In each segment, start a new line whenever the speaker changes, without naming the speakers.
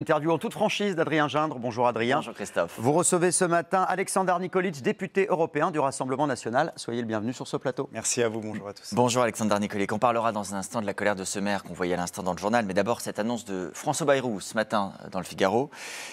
Interview en toute franchise d'Adrien Gindre. Bonjour Adrien.
Bonjour Christophe.
Vous recevez ce matin Aleksandar Nikolic, député européen du Rassemblement national. Soyez le bienvenu sur ce plateau.
Merci à vous, bonjour à tous.
Bonjour Aleksandar Nikolic. On parlera dans un instant de la colère de ce maire qu'on voyait à l'instant dans le journal. Mais d'abord, cette annonce de François Bayrou ce matin dans le Figaro.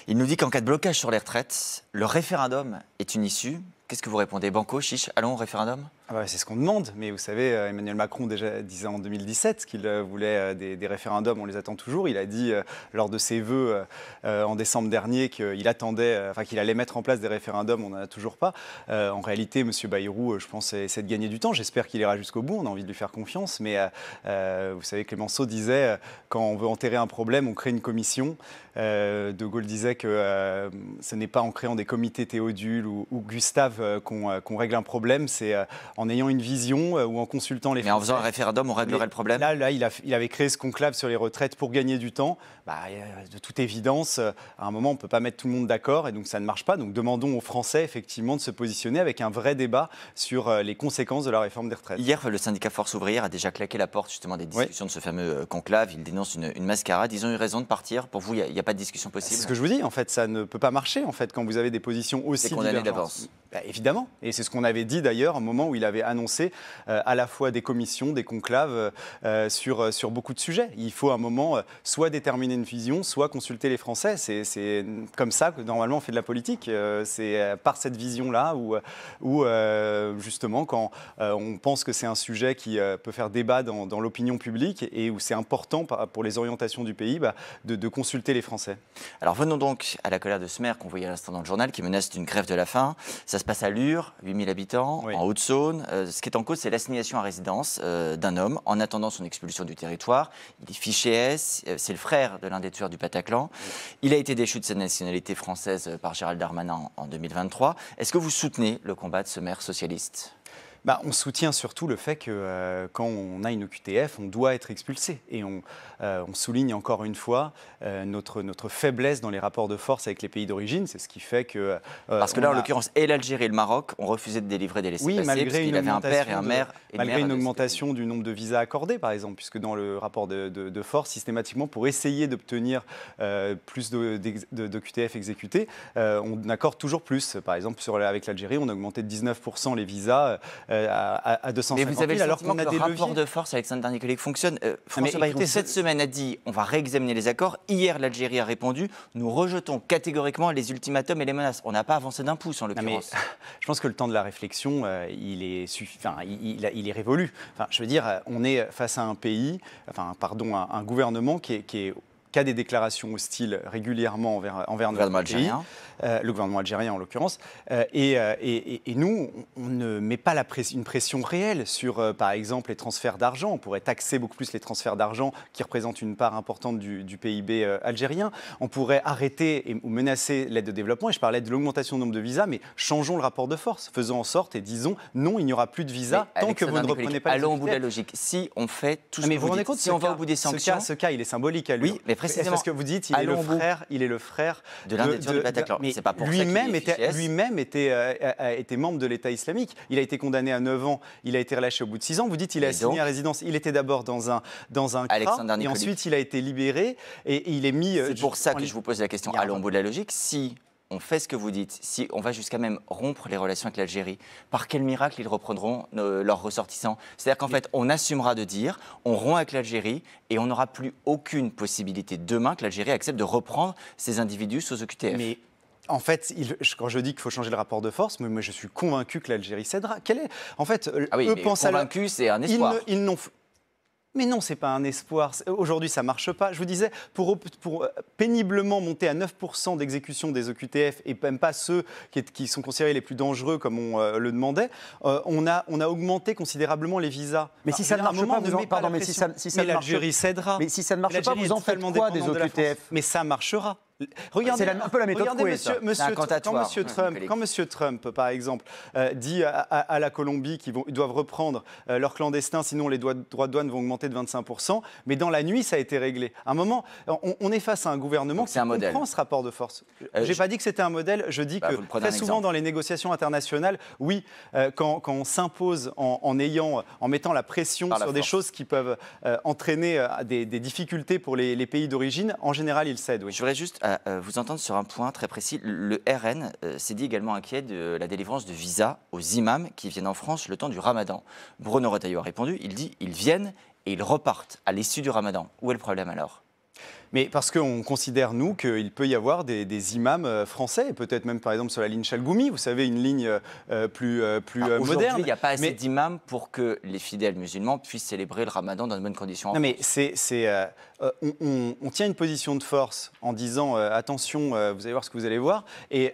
Il nous dit qu'en cas de blocage sur les retraites, le référendum est une issue. Qu'est-ce que vous répondez? Banco, chiche, allons au référendum?
C'est ce qu'on demande, mais vous savez, Emmanuel Macron déjà disait en 2017 qu'il voulait des référendums, on les attend toujours. Il a dit lors de ses vœux en décembre dernier qu'il attendait, qu'il allait mettre en place des référendums, on n'en a toujours pas. En réalité, M. Bayrou, je pense, essaie de gagner du temps. J'espère qu'il ira jusqu'au bout, on a envie de lui faire confiance. Mais vous savez, Clémenceau disait, quand on veut enterrer un problème, on crée une commission. De Gaulle disait que ce n'est pas en créant des comités Théodule ou Gustave qu'on règle un problème, c'est en ayant une vision ou en consultant les Français.
Mais en faisant un référendum, on réglerait le problème?
Là il avait créé ce conclave sur les retraites pour gagner du temps. De toute évidence, à un moment, on ne peut pas mettre tout le monde d'accord et donc ça ne marche pas. Donc demandons aux Français, effectivement, de se positionner avec un vrai débat sur les conséquences de la réforme des retraites.
Hier, le syndicat Force ouvrière a déjà claqué la porte justement des discussions de ce fameux conclave. Il dénonce une mascarade. Ils ont eu raison de partir. Pour vous, il n'y a pas de discussion possible?
C'est ce que je vous dis. En fait, ça ne peut pas marcher en fait, quand vous avez des positions aussi divergentes.
C'est condamné d'avance.
Évidemment. Et c'est ce qu'on avait dit d'ailleurs au moment où il avait annoncé à la fois des commissions, des conclaves sur beaucoup de sujets. Il faut à un moment soit déterminer une vision, soit consulter les Français. C'est comme ça que normalement on fait de la politique. C'est par cette vision-là où justement quand on pense que c'est un sujet qui peut faire débat dans l'opinion publique et où c'est important pour les orientations du pays de consulter les Français.
Alors venons donc à la colère de ce maire qu'on voyait à l'instant dans le journal qui menace d'une grève de la faim. Ça se passe à Lure, 8000 habitants, en Haute-Saône. Ce qui est en cause, c'est l'assignation à résidence d'un homme en attendant son expulsion du territoire. Il est fiché S, c'est le frère de l'un des tueurs du Bataclan. Il a été déchu de sa nationalité française par Gérald Darmanin en 2023. Est-ce que vous soutenez le combat de ce maire socialiste ?
On soutient surtout le fait que quand on a une OQTF, on doit être expulsé. Et on souligne encore une fois notre faiblesse dans les rapports de force avec les pays d'origine. C'est ce qui fait que...
Parce que là, en l'occurrence, et l'Algérie et le Maroc ont refusé de délivrer des laissez-passer parce qu'il avait un père et un mère.
Malgré une augmentation du nombre de visas accordés, par exemple, puisque dans le rapport de force, systématiquement, pour essayer d'obtenir plus d'OQTF exécutés, on accorde toujours plus. Par exemple, avec l'Algérie, on a augmenté de 19% les visas à 250 000.
Mais vous avez le
alors
sentiment
qu'on a
que
des
le rapport
leviers.
De force, Aleksandar Nikolic, fonctionne. François Bayrou, cette semaine, a dit on va réexaminer les accords. Hier, l'Algérie a répondu nous rejetons catégoriquement les ultimatums et les menaces. On n'a pas avancé d'un pouce, en l'occurrence.
Je pense que le temps de la réflexion, il est révolu. Je veux dire, on est face à un pays, un gouvernement qui a des déclarations hostiles régulièrement envers notre pays. Le gouvernement algérien en l'occurrence. Et nous, on ne met pas une pression réelle sur, par exemple, les transferts d'argent. On pourrait taxer beaucoup plus les transferts d'argent qui représentent une part importante du PIB algérien. On pourrait arrêter ou menacer l'aide de développement. Et je parlais de l'augmentation du nombre de visas, mais changeons le rapport de force. Faisons en sorte et disons non, il n'y aura plus de visas tant que vous ne reprenez pas les
allons au bout de la logique. Si on fait tout ce que vous dites, si on va au bout des sanctions...
Ce cas, il est symbolique à lui.
Oui, mais précisément...
Parce que vous dites, il est le frère
de l'un des tueurs du Bataclan.
Mais lui-même était membre de l'État islamique. Il a été condamné à 9 ans, il a été relâché au bout de 6 ans. Vous dites qu'il est assigné à résidence. Il était d'abord dans un CRA, et ensuite il a été libéré et il est mis...
C'est pour ça que je vous pose la question. Allons au bout de la logique. Si on fait ce que vous dites, si on va jusqu'à même rompre les relations avec l'Algérie, par quel miracle ils reprendront leurs ressortissants? C'est-à-dire qu'en fait, on assumera de dire, on rompt avec l'Algérie et on n'aura plus aucune possibilité demain que l'Algérie accepte de reprendre ces individus sous OQTF.
Mais en fait, quand je dis qu'il faut changer le rapport de force, moi je suis convaincu que l'Algérie cédera. En fait, eux pensent
convaincu, c'est un espoir.
Mais non, ce n'est pas un espoir. Aujourd'hui, ça ne marche pas. Je vous disais, pour péniblement monter à 9% d'exécution des OQTF, et même pas ceux qui sont considérés les plus dangereux, comme on le demandait, on a augmenté considérablement les visas.
Mais si ça ne marche pas,
l'Algérie cédera.
Mais si ça ne marche pas, vous en faites quoi des OQTF?
Mais ça marchera. Regardez,
c'est un peu la méthode Coué, ça.
Quand M. Trump, par exemple, dit à la Colombie qu'ils doivent reprendre leurs clandestins, sinon les droits de douane vont augmenter de 25%, mais dans la nuit, ça a été réglé. À un moment, on est face à un gouvernement qui comprend ce rapport de force. Je n'ai pas dit que c'était un modèle, je dis que très souvent dans les négociations internationales, oui, quand on s'impose en mettant la pression sur des choses qui peuvent entraîner des difficultés pour les pays d'origine, en général, ils cèdent. Oui.
Je voudrais juste vous entendre sur un point très précis. Le RN s'est dit également inquiet de la délivrance de visas aux imams qui viennent en France le temps du Ramadan. Bruno Retailleau a répondu, il dit ils viennent et ils repartent à l'issue du Ramadan. Où est le problème alors ?
Mais parce qu'on considère, nous, qu'il peut y avoir des imams français, peut-être même par exemple sur la ligne Chalgoumi, vous savez, une ligne plus moderne.
Aujourd'hui, il n'y a pas assez d'imams pour que les fidèles musulmans puissent célébrer le Ramadan dans de bonnes conditions.
Non, mais on tient une position de force en disant attention, vous allez voir ce que vous allez voir, et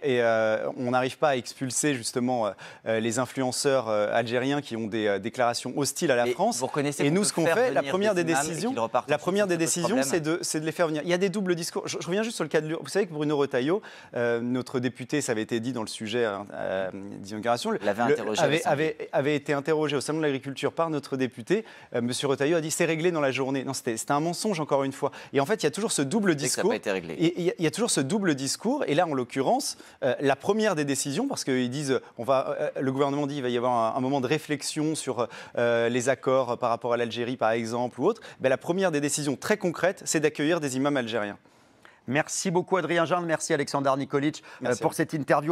on n'arrive pas à expulser justement les influenceurs algériens qui ont des déclarations hostiles à la France.
Vous reconnaissez
et nous, ce qu'on fait, la première des décisions, c'est de les faire venir. Il y a des doubles discours. Je reviens juste sur le cas de l'Uruguay. Vous savez que Bruno Retailleau, notre député, ça avait été dit dans le sujet d'inauguration, avait été interrogé au Salon de l'Agriculture par notre député. Monsieur Retailleau a dit c'est réglé dans la journée. Non, c'était un mensonge encore une fois. Et en fait, il y a toujours ce double discours.
Ça n'a pas été réglé.
Et il y a toujours ce double discours. Et là, en l'occurrence, la première des décisions, parce qu'ils disent, le gouvernement dit qu'il va y avoir un moment de réflexion sur les accords par rapport à l'Algérie, par exemple, ou autre. La première des décisions très concrètes, c'est d'accueillir des imams algériens.
Merci beaucoup Adrien Jeanne, merci Alexandre Nikolic pour cette interview.